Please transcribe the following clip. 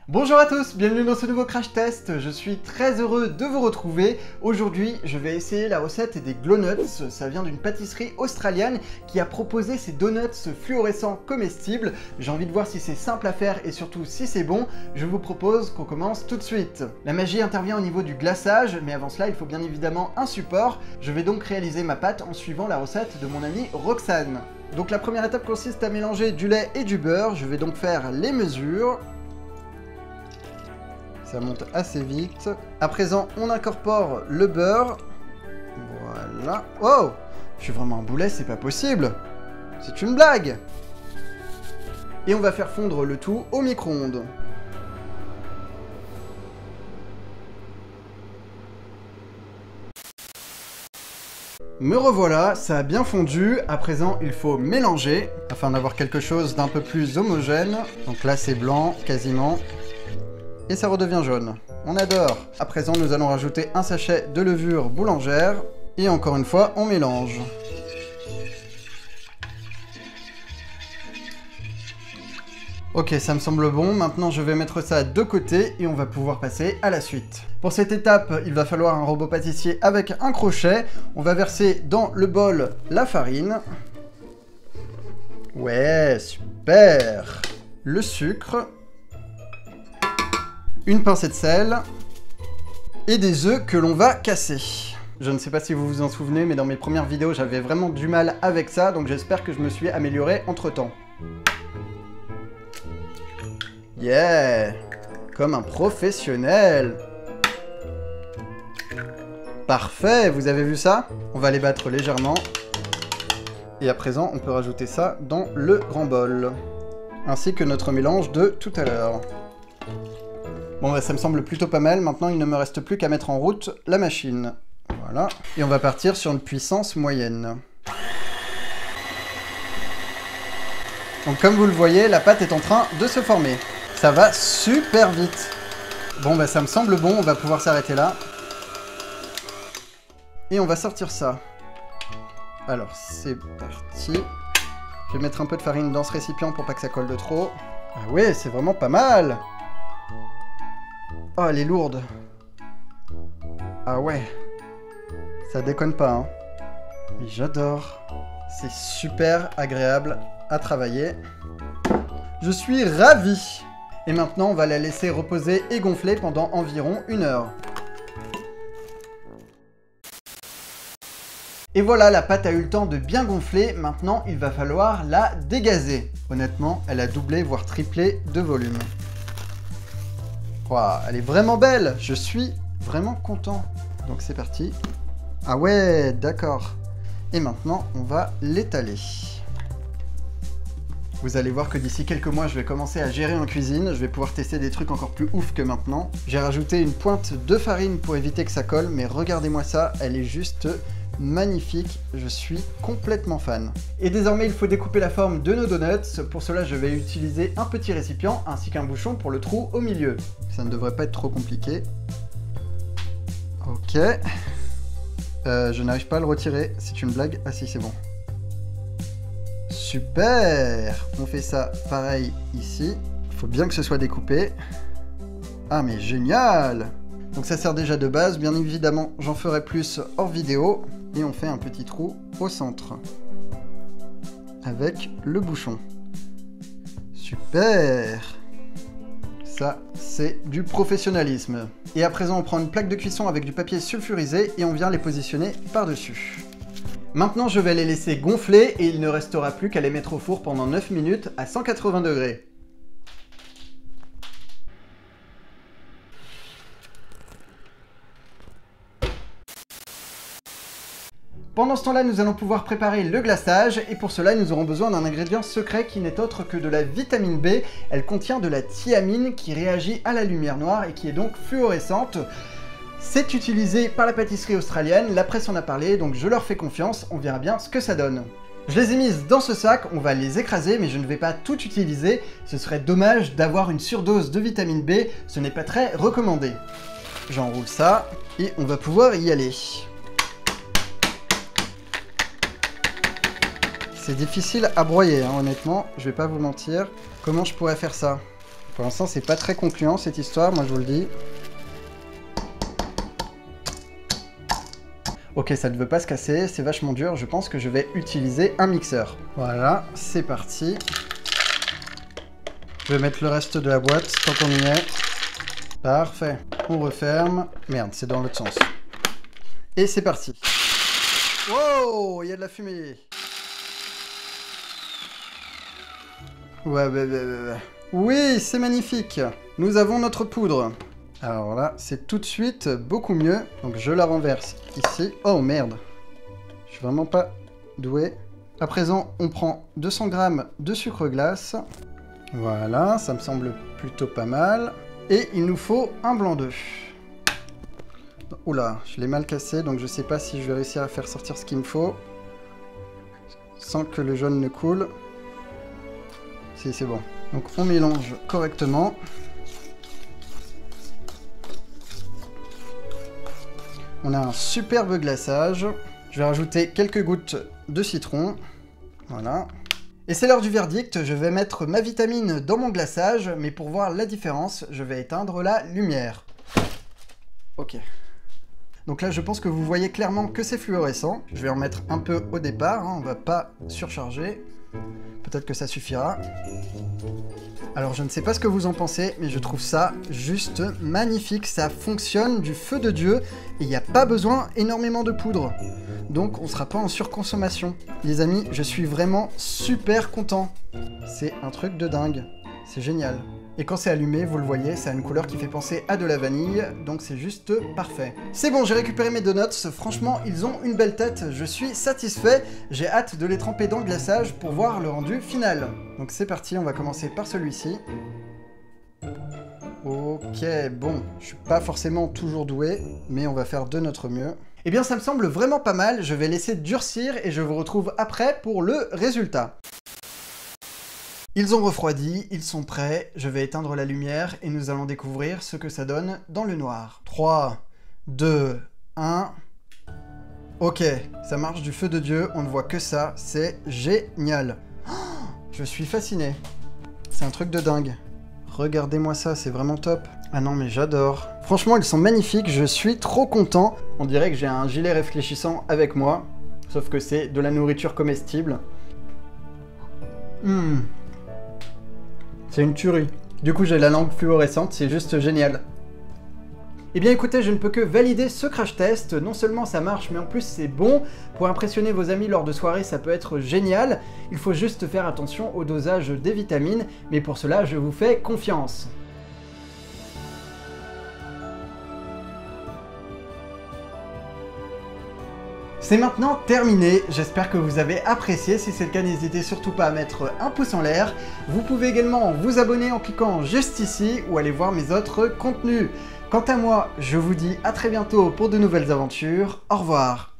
Bonjour à tous, bienvenue dans ce nouveau crash test. Je suis très heureux de vous retrouver. Aujourd'hui, je vais essayer la recette des Glow-Nuts. Ça vient d'une pâtisserie australienne qui a proposé ces donuts fluorescents comestibles. J'ai envie de voir si c'est simple à faire et surtout si c'est bon. Je vous propose qu'on commence tout de suite. La magie intervient au niveau du glaçage, mais avant cela, il faut bien évidemment un support. Je vais donc réaliser ma pâte en suivant la recette de mon amie Roxane. Donc la première étape consiste à mélanger du lait et du beurre. Je vais donc faire les mesures. Ça monte assez vite. À présent, on incorpore le beurre. Voilà. Oh! Je suis vraiment un boulet, c'est pas possible! C'est une blague! Et on va faire fondre le tout au micro-ondes. Me revoilà, ça a bien fondu. À présent, il faut mélanger afin d'avoir quelque chose d'un peu plus homogène. Donc là, c'est blanc, quasiment. Et ça redevient jaune. On adore. À présent, nous allons rajouter un sachet de levure boulangère. Et encore une fois, on mélange. Ok, ça me semble bon. Maintenant, je vais mettre ça de côté et on va pouvoir passer à la suite. Pour cette étape, il va falloir un robot pâtissier avec un crochet. On va verser dans le bol la farine. Ouais, super. Le sucre. Une pincée de sel et des œufs que l'on va casser. Je ne sais pas si vous vous en souvenez, mais dans mes premières vidéos, j'avais vraiment du mal avec ça, donc j'espère que je me suis amélioré entre-temps. Yeah! Comme un professionnel! Parfait, vous avez vu ça? On va les battre légèrement. Et à présent, on peut rajouter ça dans le grand bol. Ainsi que notre mélange de tout à l'heure. Bon, bah, ça me semble plutôt pas mal. Maintenant, il ne me reste plus qu'à mettre en route la machine. Voilà. Et on va partir sur une puissance moyenne. Donc, comme vous le voyez, la pâte est en train de se former. Ça va super vite. Bon, bah, ça me semble bon. On va pouvoir s'arrêter là. Et on va sortir ça. Alors, c'est parti. Je vais mettre un peu de farine dans ce récipient pour pas que ça colle de trop. Ah ouais, c'est vraiment pas mal. Oh, elle est lourde. Ah ouais. Ça déconne pas, hein. Mais j'adore. C'est super agréable à travailler. Je suis ravi. Et maintenant, on va la laisser reposer et gonfler pendant environ 1 heure. Et voilà, la pâte a eu le temps de bien gonfler. Maintenant, il va falloir la dégazer. Honnêtement, elle a doublé, voire triplé de volume. Wow, elle est vraiment belle, je suis vraiment content. Donc c'est parti. Ah ouais, d'accord. Et maintenant, on va l'étaler. Vous allez voir que d'ici quelques mois, je vais commencer à gérer en cuisine. Je vais pouvoir tester des trucs encore plus ouf que maintenant. J'ai rajouté une pointe de farine pour éviter que ça colle, mais regardez-moi ça, elle est juste magnifique, je suis complètement fan. Et désormais, il faut découper la forme de nos donuts. Pour cela, je vais utiliser un petit récipient ainsi qu'un bouchon pour le trou au milieu. Ça ne devrait pas être trop compliqué. Ok. Je n'arrive pas à le retirer, c'est une blague. Ah si, c'est bon. Super! On fait ça pareil ici. Il faut bien que ce soit découpé. Ah mais génial! Donc ça sert déjà de base, bien évidemment j'en ferai plus hors vidéo. Et on fait un petit trou au centre. Avec le bouchon. Super! Ça, c'est du professionnalisme. Et à présent, on prend une plaque de cuisson avec du papier sulfurisé et on vient les positionner par-dessus. Maintenant, je vais les laisser gonfler et il ne restera plus qu'à les mettre au four pendant 9 minutes à 180 degrés. Pendant ce temps-là, nous allons pouvoir préparer le glaçage et pour cela, nous aurons besoin d'un ingrédient secret qui n'est autre que de la vitamine B. Elle contient de la thiamine qui réagit à la lumière noire et qui est donc fluorescente. C'est utilisé par la pâtisserie australienne, la presse en a parlé, donc je leur fais confiance, on verra bien ce que ça donne. Je les ai mises dans ce sac, on va les écraser, mais je ne vais pas tout utiliser. Ce serait dommage d'avoir une surdose de vitamine B, ce n'est pas très recommandé. J'enroule ça et on va pouvoir y aller. C'est difficile à broyer, hein, honnêtement, je vais pas vous mentir. Comment je pourrais faire ça? Pour l'instant, c'est pas très concluant cette histoire, moi je vous le dis. Ok, ça ne veut pas se casser, c'est vachement dur. Je pense que je vais utiliser un mixeur. Voilà, c'est parti. Je vais mettre le reste de la boîte tant qu'on y est. Parfait. On referme. Merde, c'est dans l'autre sens. Et c'est parti. Wow, il y a de la fumée. Ouais. Oui, c'est magnifique. Nous avons notre poudre. Alors là, c'est tout de suite beaucoup mieux. Donc je la renverse ici. Oh merde. Je suis vraiment pas doué. À présent, on prend 200 g de sucre glace. Voilà, ça me semble plutôt pas mal. Et il nous faut un blanc d'œuf. Oula, je l'ai mal cassé, donc je sais pas si je vais réussir à faire sortir ce qu'il me faut. Sans que le jaune ne coule. Si, c'est bon. Donc on mélange correctement. On a un superbe glaçage. Je vais rajouter quelques gouttes de citron. Voilà. Et c'est l'heure du verdict. Je vais mettre ma vitamine dans mon glaçage, mais pour voir la différence, je vais éteindre la lumière. Ok. Donc là, je pense que vous voyez clairement que c'est fluorescent. Je vais en mettre un peu au départ, hein, on va pas surcharger. Peut-être que ça suffira. Alors, je ne sais pas ce que vous en pensez, mais je trouve ça juste magnifique. Ça fonctionne du feu de Dieu et il n'y a pas besoin énormément de poudre. Donc, on ne sera pas en surconsommation. Les amis, je suis vraiment super content. C'est un truc de dingue. C'est génial. Et quand c'est allumé, vous le voyez, ça a une couleur qui fait penser à de la vanille, donc c'est juste parfait. C'est bon, j'ai récupéré mes donuts, franchement, ils ont une belle tête, je suis satisfait. J'ai hâte de les tremper dans le glaçage pour voir le rendu final. Donc c'est parti, on va commencer par celui-ci. Ok, bon, je suis pas forcément toujours doué, mais on va faire de notre mieux. Eh bien, ça me semble vraiment pas mal, je vais laisser durcir et je vous retrouve après pour le résultat. Ils ont refroidi, ils sont prêts, je vais éteindre la lumière et nous allons découvrir ce que ça donne dans le noir. 3, 2, 1... Ok, ça marche du feu de Dieu, on ne voit que ça, c'est génial. Oh, je suis fasciné. C'est un truc de dingue. Regardez-moi ça, c'est vraiment top. Ah non mais j'adore. Franchement, ils sont magnifiques, je suis trop content. On dirait que j'ai un gilet réfléchissant avec moi, sauf que c'est de la nourriture comestible. C'est une tuerie. Du coup, j'ai la langue fluorescente, c'est juste génial. Eh bien écoutez, je ne peux que valider ce crash test. Non seulement ça marche, mais en plus c'est bon. Pour impressionner vos amis lors de soirées, ça peut être génial. Il faut juste faire attention au dosage des vitamines, mais pour cela, je vous fais confiance. C'est maintenant terminé, j'espère que vous avez apprécié, si c'est le cas n'hésitez surtout pas à mettre un pouce en l'air. Vous pouvez également vous abonner en cliquant juste ici ou aller voir mes autres contenus. Quant à moi, je vous dis à très bientôt pour de nouvelles aventures, au revoir.